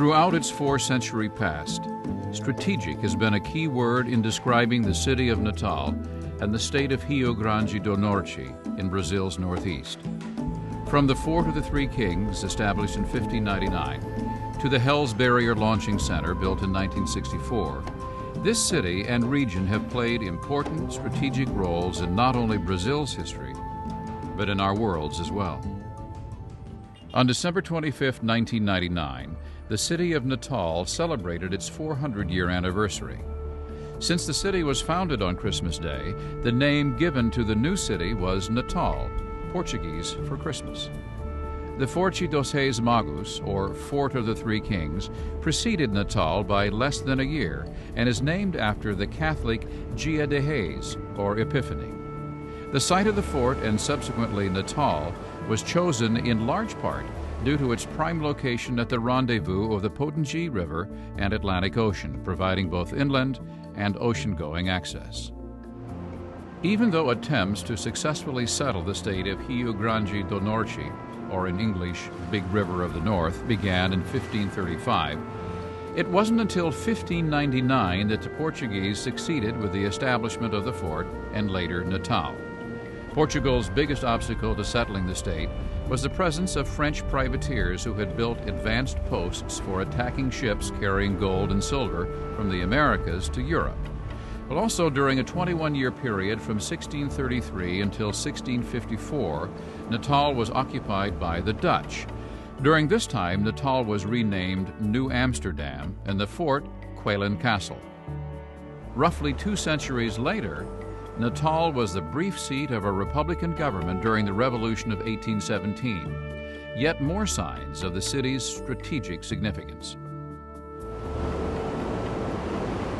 Throughout its 4-century past, strategic has been a key word in describing the city of Natal and the state of Rio Grande do Norte in Brazil's northeast. From the Fort of the Three Kings, established in 1599, to the Hell's Barrier Launching Center, built in 1964, this city and region have played important strategic roles in not only Brazil's history, but in our world's as well. On December 25, 1999, the city of Natal celebrated its 400-year anniversary. Since the city was founded on Christmas Day, the name given to the new city was Natal, Portuguese for Christmas. The Forte dos Reis Magos, or Fort of the Three Kings, preceded Natal by less than a year and is named after the Catholic Dia de Reis, or Epiphany. The site of the fort and subsequently Natal was chosen in large part due to its prime location at the rendezvous of the Potengi River and Atlantic Ocean, providing both inland and ocean-going access. Even though attempts to successfully settle the state of Rio Grande do Norte, or in English, Big River of the North, began in 1535, it wasn't until 1599 that the Portuguese succeeded with the establishment of the fort and later Natal. Portugal's biggest obstacle to settling the state was the presence of French privateers who had built advanced posts for attacking ships carrying gold and silver from the Americas to Europe. But also during a 21-year period from 1633 until 1654, Natal was occupied by the Dutch. During this time, Natal was renamed New Amsterdam and the fort Quelen Castle. Roughly 2 centuries later, Natal was the brief seat of a Republican government during the Revolution of 1817, yet more signs of the city's strategic significance.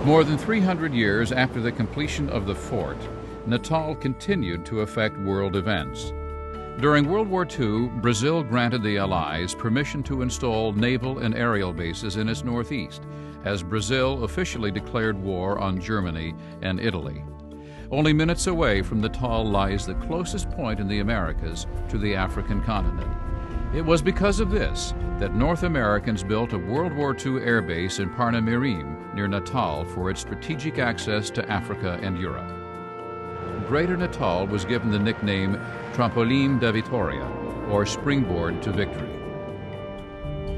More than 300 years after the completion of the fort, Natal continued to affect world events. During World War II, Brazil granted the Allies permission to install naval and aerial bases in its northeast, as Brazil officially declared war on Germany and Italy. Only minutes away from Natal lies the closest point in the Americas to the African continent. It was because of this that North Americans built a World War II air base in Parnamirim near Natal for its strategic access to Africa and Europe. Greater Natal was given the nickname Trampolim da Vitória, or springboard to victory.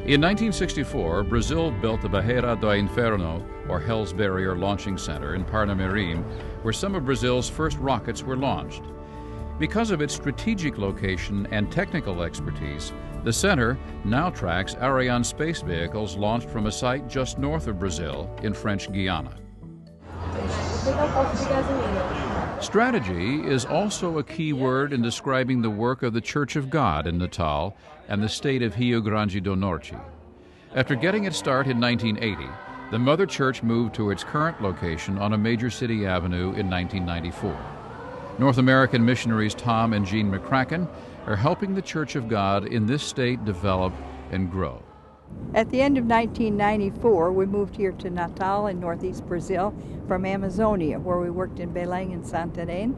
In 1964, Brazil built the Barreira do Inferno, or Hell's Barrier Launching Center in Parnamirim, where some of Brazil's first rockets were launched. Because of its strategic location and technical expertise, the center now tracks Ariane space vehicles launched from a site just north of Brazil in French Guiana. Strategy is also a key word in describing the work of the Church of God in Natal and the state of Rio Grande do Norte. After getting its start in 1980, the Mother Church moved to its current location on a major city avenue in 1994. North American missionaries Tom and Jean McCracken are helping the Church of God in this state develop and grow. At the end of 1994, we moved here to Natal in northeast Brazil from Amazonia, where we worked in Belém and Santarém,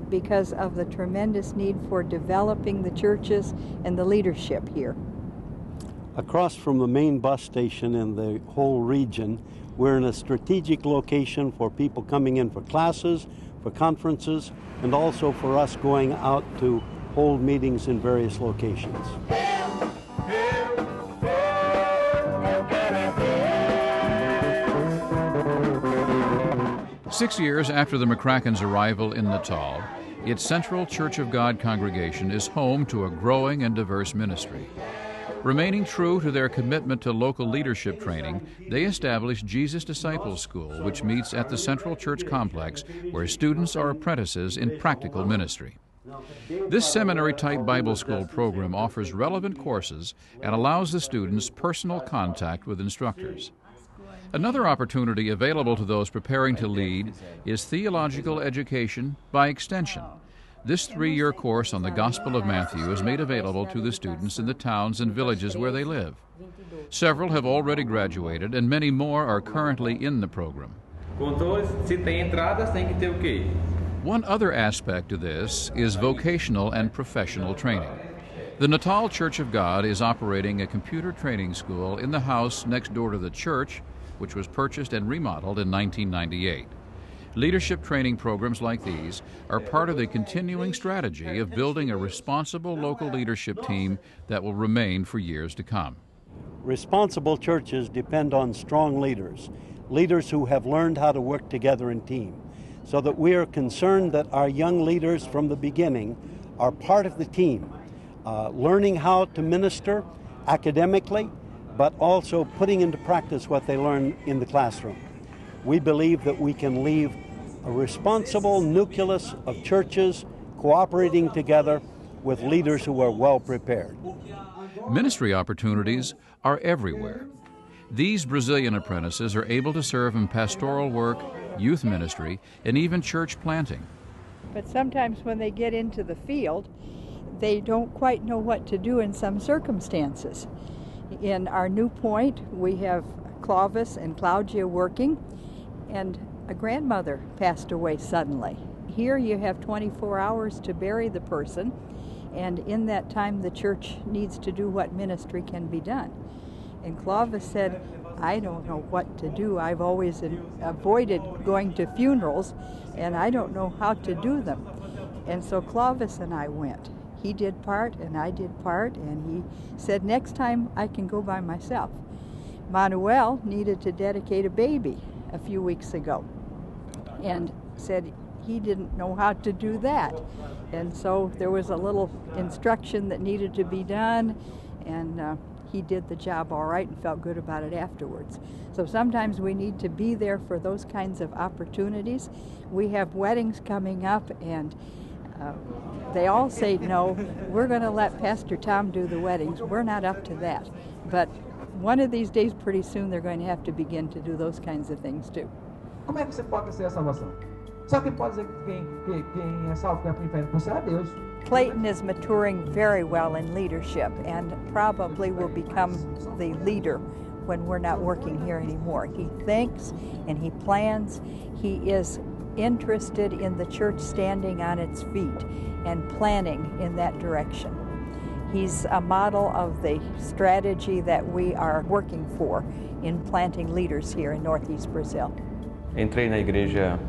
because of the tremendous need for developing the churches and the leadership here. Across from the main bus station in the whole region, we're in a strategic location for people coming in for classes, for conferences, and also for us going out to hold meetings in various locations. 6 years after the McCracken's arrival in Natal, its Central Church of God congregation is home to a growing and diverse ministry. Remaining true to their commitment to local leadership training, they established Jesus Disciples School, which meets at the Central Church complex, where students are apprentices in practical ministry. This seminary-type Bible school program offers relevant courses and allows the students personal contact with instructors. Another opportunity available to those preparing to lead is theological education by extension. This 3-year course on the Gospel of Matthew is made available to the students in the towns and villages where they live. Several have already graduated, and many more are currently in the program. One other aspect of this is vocational and professional training. The Natal Church of God is operating a computer training school in the house next door to the church, which was purchased and remodeled in 1998. Leadership training programs like these are part of the continuing strategy of building a responsible local leadership team that will remain for years to come. Responsible churches depend on strong leaders, leaders who have learned how to work together in team, so that we are concerned that our young leaders from the beginning are part of the team, learning how to minister academically, but also putting into practice what they learn in the classroom. We believe that we can leave a responsible nucleus of churches cooperating together with leaders who are well prepared. Ministry opportunities are everywhere. These Brazilian apprentices are able to serve in pastoral work, youth ministry, and even church planting. But sometimes when they get into the field, they don't quite know what to do in some circumstances. In our new point, we have Clovis and Claudia working, and a grandmother passed away suddenly. Here you have 24 hours to bury the person, and in that time the church needs to do what ministry can be done. And Clovis said, I don't know what to do. I've always avoided going to funerals, and I don't know how to do them. And so Clovis and I went. He did part, and I did part, and he said, next time I can go by myself. Manuel needed to dedicate a baby a few weeks ago, and said he didn't know how to do that. And so there was a little instruction that needed to be done, and he did the job all right and felt good about it afterwards. So sometimes we need to be there for those kinds of opportunities. We have weddings coming up, and they all say, no, we're going to let Pastor Tom do the weddings. We're not up to that. But one of these days, pretty soon, they're going to have to begin to do those kinds of things too. Como é que você pode ser a salvação? Só quem pode dizer que quem é salvo, quem é para o inferno, por ser a Deus. Clayton is maturing very well in leadership and probably will become the leader when we're not working here anymore. He thinks and he plans. He is interested in the church standing on its feet and planning in that direction. He's a model of the strategy that we are working for in planting leaders here in Northeast Brazil. Entrei na igreja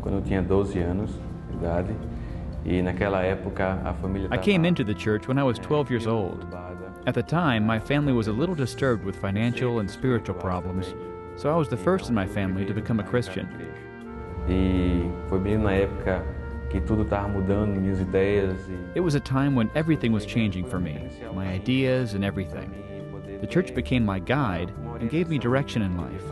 quando eu tinha 12 anos de idade, e naquela época a família I came into the church when I was 12 years old. At the time, my family was a little disturbed with financial and spiritual problems, so I was the first in my family to become a Christian. E foi bem na época que tudo estava mudando, minhas ideias. It was a time when everything was changing for me, my ideas and everything. The church became my guide and gave me direction in life.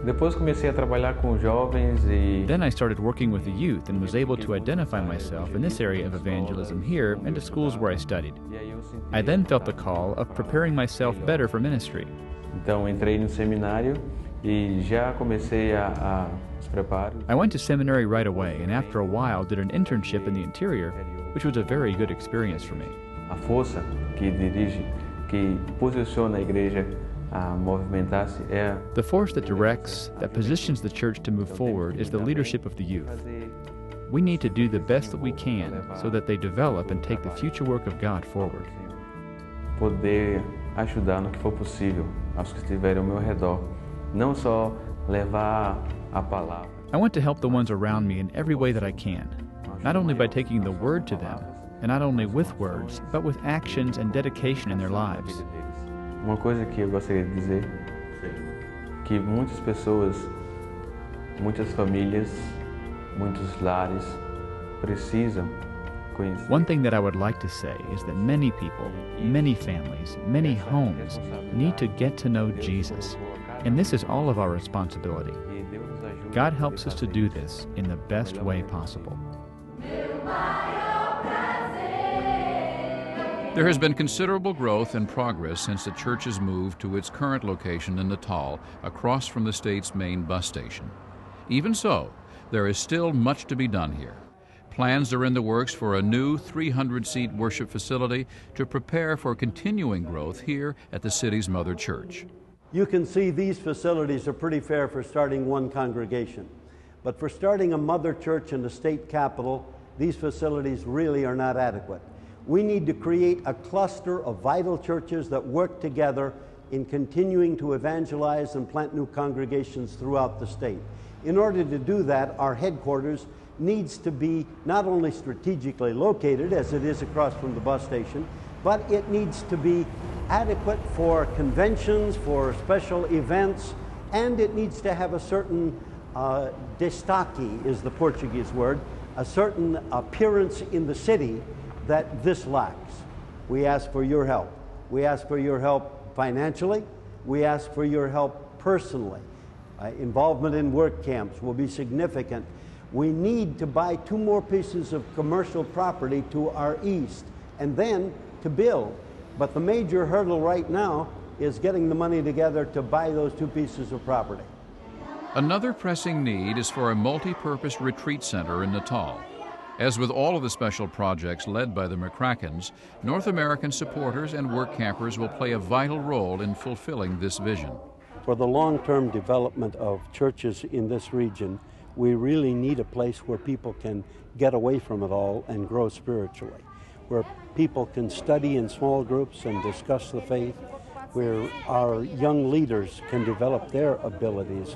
Depois comecei a trabalhar com jovens e Then I started working with the youth and was able to identify myself in this area of evangelism here and to schools where I studied. I then felt the call of preparing myself better for ministry. Então entrei no seminário e já comecei os preparos. I went to seminary right away and after a while did an internship in the interior, which was a very good experience for me. A força que dirige, que posiciona a igreja a movimentar-se é The force that directs, that positions the church to move forward is the leadership of the youth. We need to do the best that we can so that they develop and take the future work of God forward. Poder ajudar no que for possível aos que estiverem ao meu redor, não só levar a palavra. I want to help the ones around me in every way that I can, not only by taking the word to them, and not only with words, but with actions and dedication in their lives. Uma coisa que eu gostaria de dizer, que muitas pessoas, muitas famílias, muitos lares precisam conhecer. One thing that I would like to say is that many people, many families, many homes need to get to know Jesus, and this is all of our responsibility. God helps us to do this in the best way possible. There has been considerable growth and progress since the church's move to its current location in Natal, across from the state's main bus station. Even so, there is still much to be done here. Plans are in the works for a new 300-seat worship facility to prepare for continuing growth here at the city's mother church. You can see these facilities are pretty fair for starting one congregation. But for starting a mother church in the state capital, these facilities really are not adequate. We need to create a cluster of vital churches that work together in continuing to evangelize and plant new congregations throughout the state. In order to do that, our headquarters needs to be not only strategically located, as it is across from the bus station, but it needs to be adequate for conventions, for special events, and it needs to have a certain destaque is the Portuguese word, a certain appearance in the city that this lacks. We ask for your help. We ask for your help financially. We ask for your help personally. Involvement in work camps will be significant. We need to buy 2 more pieces of commercial property to our east and then to build. But the major hurdle right now is getting the money together to buy those 2 pieces of property. Another pressing need is for a multi-purpose retreat center in Natal. As with all of the special projects led by the McCrackens, North American supporters and work campers will play a vital role in fulfilling this vision. For the long-term development of churches in this region, we really need a place where people can get away from it all and grow spiritually, where people can study in small groups and discuss the faith, where our young leaders can develop their abilities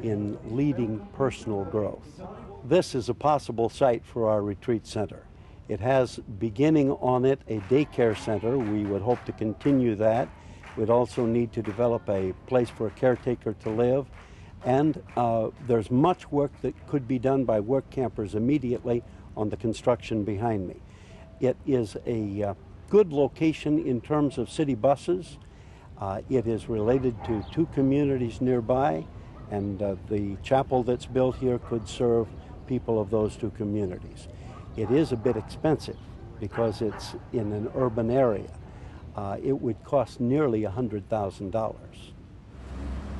in leading personal growth. This is a possible site for our retreat center. It has, beginning on it, a daycare center. We would hope to continue that. We'd also need to develop a place for a caretaker to live. And there's much work that could be done by work campers immediately on the construction behind me. It is a good location in terms of city buses. It is related to 2 communities nearby, and the chapel that's built here could serve people of those 2 communities. It is a bit expensive because it's in an urban area. It would cost nearly $100,000.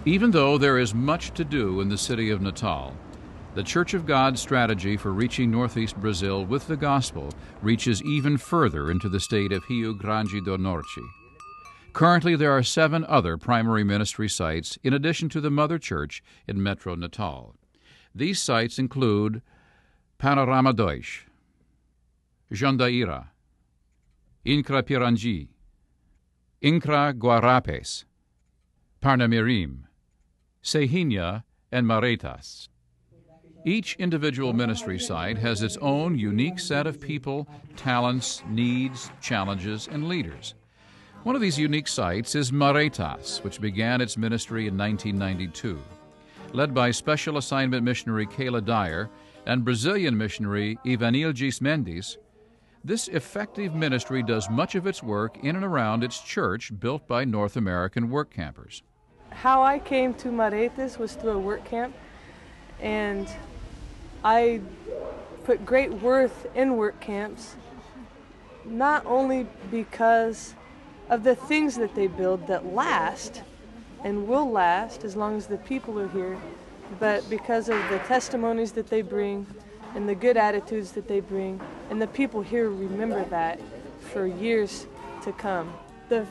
Even though there is much to do in the city of Natal, the Church of God's strategy for reaching northeast Brazil with the gospel reaches even further into the state of Rio Grande do Norte. Currently, there are 7 other primary ministry sites in addition to the Mother Church in Metro Natal. These sites include Panorama 2, Jandaíra, Incra Pirangi, Incra Guarapes, Parnamirim, Serrinha, and Maretas. Each individual ministry site has its own unique set of people, talents, needs, challenges, and leaders. One of these unique sites is Maretas, which began its ministry in 1992. Led by Special Assignment Missionary Kayla Dyer and Brazilian missionary Ivanilgis Mendes, this effective ministry does much of its work in and around its church built by North American work campers. How I came to Maretas was through a work camp, and I put great worth in work camps, not only because of the things that they build that last and will last as long as the people are here, but because of the testimonies that they bring and the good attitudes that they bring, and the people here remember that for years to come. The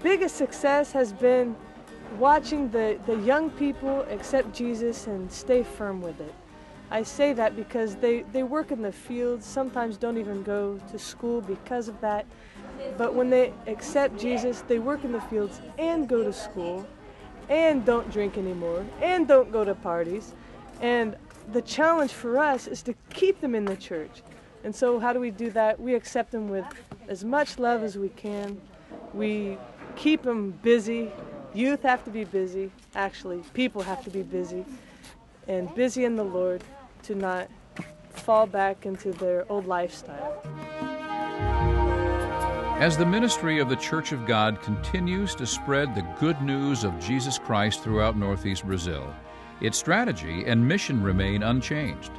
biggest success has been watching the young people accept Jesus and stay firm with it. I say that because they work in the fields, sometimes don't even go to school because of that, but when they accept Jesus, they work in the fields and go to school, and don't drink anymore, and don't go to parties. And the challenge for us is to keep them in the church. And so how do we do that? We accept them with as much love as we can. We keep them busy. Youth have to be busy. Actually, people have to be busy. And busy in the Lord to not fall back into their old lifestyle. As the ministry of the Church of God continues to spread the good news of Jesus Christ throughout northeast Brazil, its strategy and mission remain unchanged: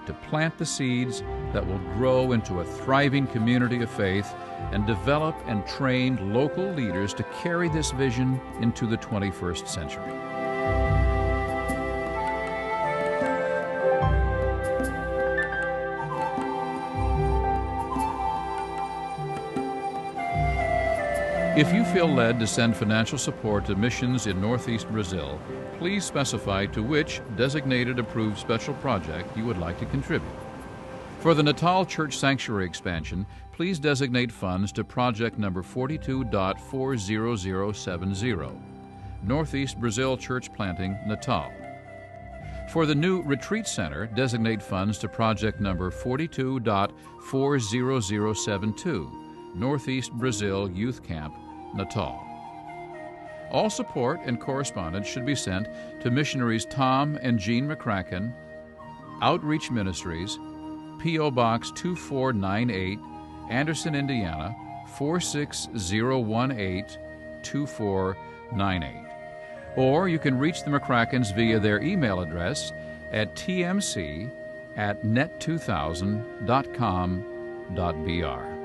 to plant the seeds that will grow into a thriving community of faith and develop and train local leaders to carry this vision into the 21st century. If you feel led to send financial support to missions in northeast Brazil, please specify to which designated approved special project you would like to contribute. For the Natal Church Sanctuary expansion, please designate funds to project number 42.40070, Northeast Brazil Church Planting, Natal. For the new Retreat Center, designate funds to project number 42.40072, Northeast Brazil Youth Camp, Natal. All support and correspondence should be sent to missionaries Tom and Jean McCracken, Outreach Ministries, P.O. Box 2498, Anderson, Indiana 46018 2498. Or you can reach the McCrackens via their email address at tmc@net2000.com.br.